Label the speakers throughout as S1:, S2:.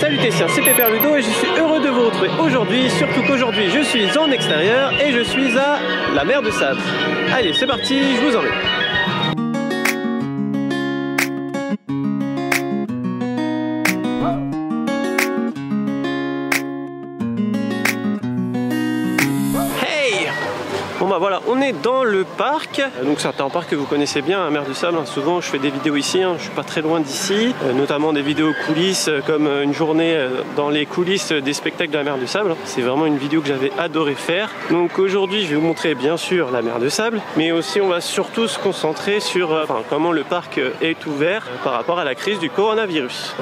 S1: Salut Tessien, c'est Pépère Ludo et je suis heureux de vous retrouver aujourd'hui, surtout qu'aujourd'hui je suis en extérieur et je suis à la mer de Sable. Allez, c'est parti, je vous emmène. Bon bah voilà, on est dans le parc, donc c'est un parc que vous connaissez bien, la mer de Sable, souvent je fais des vidéos ici, je suis pas très loin d'ici, notamment des vidéos coulisses, comme une journée dans les coulisses des spectacles de la mer de Sable, c'est vraiment une vidéo que j'avais adoré faire. Donc aujourd'hui je vais vous montrer bien sûr la mer de Sable, mais aussi on va surtout se concentrer sur comment le parc est ouvert par rapport à la crise du coronavirus.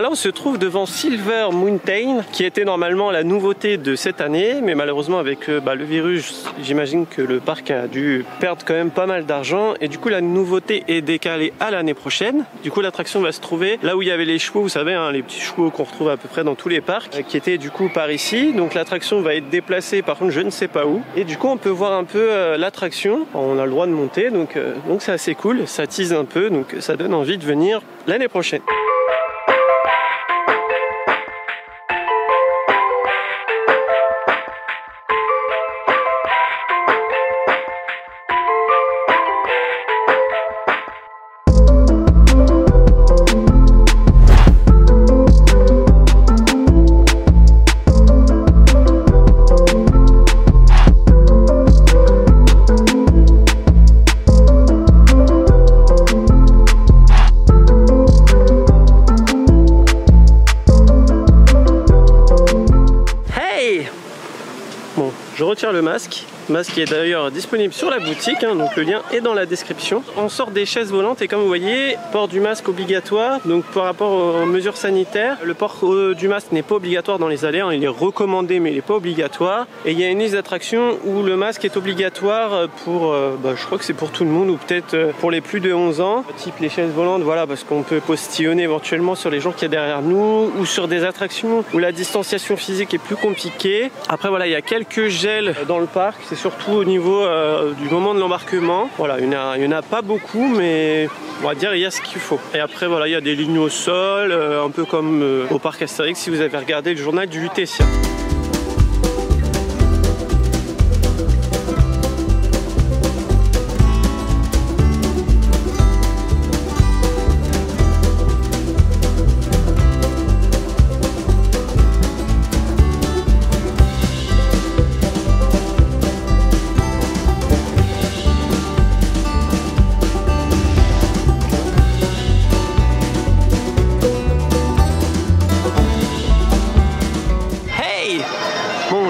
S1: On se trouve devant Silver Mountain qui était normalement la nouveauté de cette année, mais malheureusement avec le virus, j'imagine que le parc a dû perdre quand même pas mal d'argent et du coup la nouveauté est décalée à l'année prochaine. Du coup l'attraction va se trouver là où il y avait les chevaux, vous savez, les petits chevaux qu'on retrouve à peu près dans tous les parcs, qui étaient du coup par ici. Donc l'attraction va être déplacée, par contre je ne sais pas où, et du coup on peut voir un peu l'attraction, on a le droit de monter, donc c'est assez cool, ça tease un peu, donc ça donne envie de venir l'année prochaine. Je retire le masque qui est d'ailleurs disponible sur la boutique, donc le lien est dans la description. On sort des chaises volantes et comme vous voyez, port du masque obligatoire. Donc par rapport aux mesures sanitaires, le port du masque n'est pas obligatoire dans les allées, il est recommandé mais il n'est pas obligatoire. Et il y a une liste d'attractions où le masque est obligatoire pour, je crois que c'est pour tout le monde ou peut-être pour les plus de 11 ans. Type les chaises volantes, voilà, parce qu'on peut postillonner éventuellement sur les gens qui sont derrière nous ou sur des attractions où la distanciation physique est plus compliquée. Après voilà, il y a quelques gels dans le parc, c'est surtout au niveau du moment de l'embarquement. Voilà, il n'y en a pas beaucoup, mais on va dire il y a ce qu'il faut. Et après voilà, il y a des lignes au sol, un peu comme au parc Astérix si vous avez regardé le journal du Lutétien.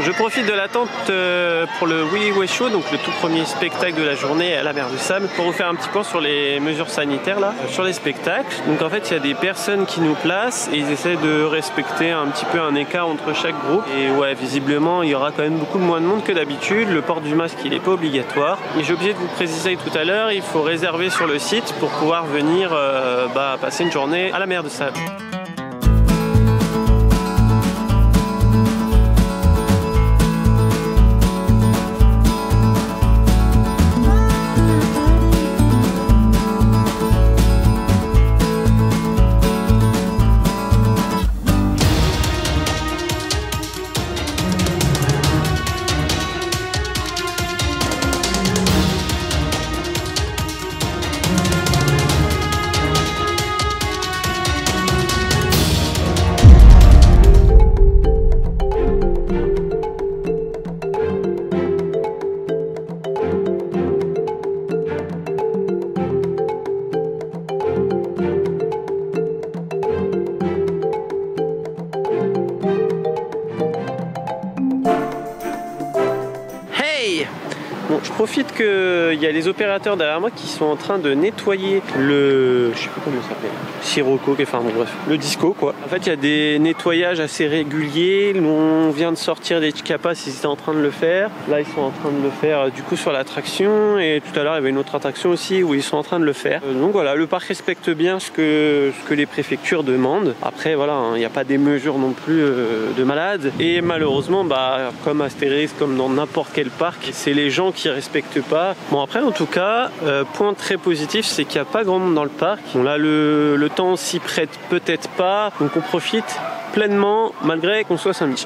S1: Je profite de l'attente pour le Willy Way Show, donc le tout premier spectacle de la journée à la mer de Sable, pour vous faire un petit point sur les mesures sanitaires là, sur les spectacles. Donc en fait il y a des personnes qui nous placent et ils essaient de respecter un petit peu un écart entre chaque groupe. Et ouais, visiblement il y aura quand même beaucoup moins de monde que d'habitude. Le port du masque il n'est pas obligatoire. Et j'ai oublié de vous préciser tout à l'heure, il faut réserver sur le site pour pouvoir venir passer une journée à la mer de Sable. Bon, je profite qu'il y a les opérateurs derrière moi qui sont en train de nettoyer le... je sais plus comment ça s'appelle. Sirocco, enfin bon bref, le disco quoi. En fait il y a des nettoyages assez réguliers. Nous on vient de sortir des Chicapas, ils étaient en train de le faire. Là ils sont en train de le faire du coup sur l'attraction. Et tout à l'heure il y avait une autre attraction aussi où ils sont en train de le faire. Donc voilà, le parc respecte bien ce que les préfectures demandent. Après voilà, il n'y a pas des mesures non plus de malades. Et malheureusement, bah, comme Astérix, comme dans n'importe quel parc, c'est les gens qui respectent pas. Bon après en tout cas, point très positif, c'est qu'il n'y a pas grand monde dans le parc. Bon là le temps s'y prête peut-être pas, donc on profite pleinement malgré qu'on soit samedi.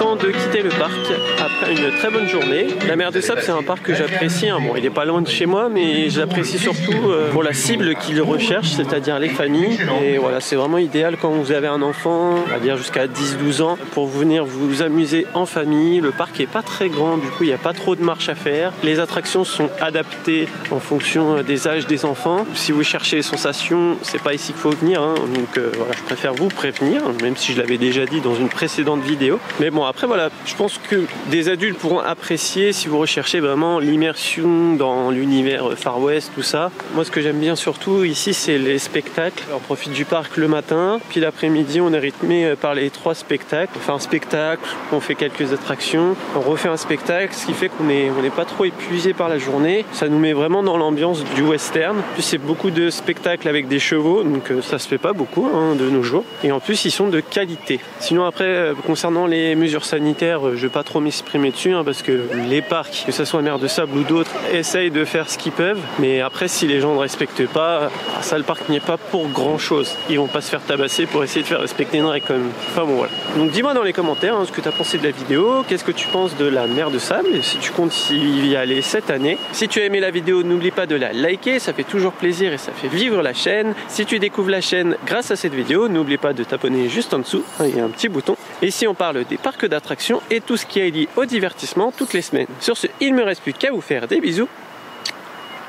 S1: De quitter le parc après une très bonne journée. La Mer de Sable, c'est un parc que j'apprécie. Bon, il n'est pas loin de chez moi, mais j'apprécie surtout pour la cible qu'il recherche, c'est-à-dire les familles. Et voilà, c'est vraiment idéal quand vous avez un enfant, on va dire jusqu'à 10-12 ans, pour venir vous amuser en famille. Le parc est pas très grand, du coup, il n'y a pas trop de marches à faire. Les attractions sont adaptées en fonction des âges des enfants. Si vous cherchez les sensations, c'est pas ici qu'il faut venir, hein. Donc voilà, je préfère vous prévenir, même si je l'avais déjà dit dans une précédente vidéo. Mais bon, après voilà, je pense que des adultes pourront apprécier si vous recherchez vraiment l'immersion dans l'univers Far West, tout ça. Moi ce que j'aime bien surtout ici, c'est les spectacles. On profite du parc le matin, puis l'après-midi on est rythmé par les 3 spectacles. On fait un spectacle, on fait quelques attractions, on refait un spectacle, ce qui fait qu'on n'est pas trop épuisé par la journée. Ça nous met vraiment dans l'ambiance du western. Puis c'est beaucoup de spectacles avec des chevaux, donc ça se fait pas beaucoup hein, de nos jours. Et en plus ils sont de qualité. Sinon après, concernant les mesures sanitaires, je vais pas trop m'exprimer dessus hein, parce que les parcs, que ce soit Mer de Sable ou d'autres, essayent de faire ce qu'ils peuvent. Mais après, si les gens ne respectent pas, ça le parc n'y est pas pour grand chose. Ils vont pas se faire tabasser pour essayer de faire respecter une règle quand même. Enfin bon voilà. Donc dis-moi dans les commentaires hein, ce que tu as pensé de la vidéo, qu'est-ce que tu penses de la Mer de Sable et si tu comptes y aller cette année. Si tu as aimé la vidéo, n'oublie pas de la liker, ça fait toujours plaisir et ça fait vivre la chaîne. Si tu découvres la chaîne grâce à cette vidéo, n'oublie pas de t'abonner juste en dessous, il y a un petit bouton. Et ici on parle des parcs d'attractions et tout ce qui est lié au divertissement toutes les semaines. Sur ce, il ne me reste plus qu'à vous faire des bisous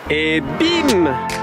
S1: et bim!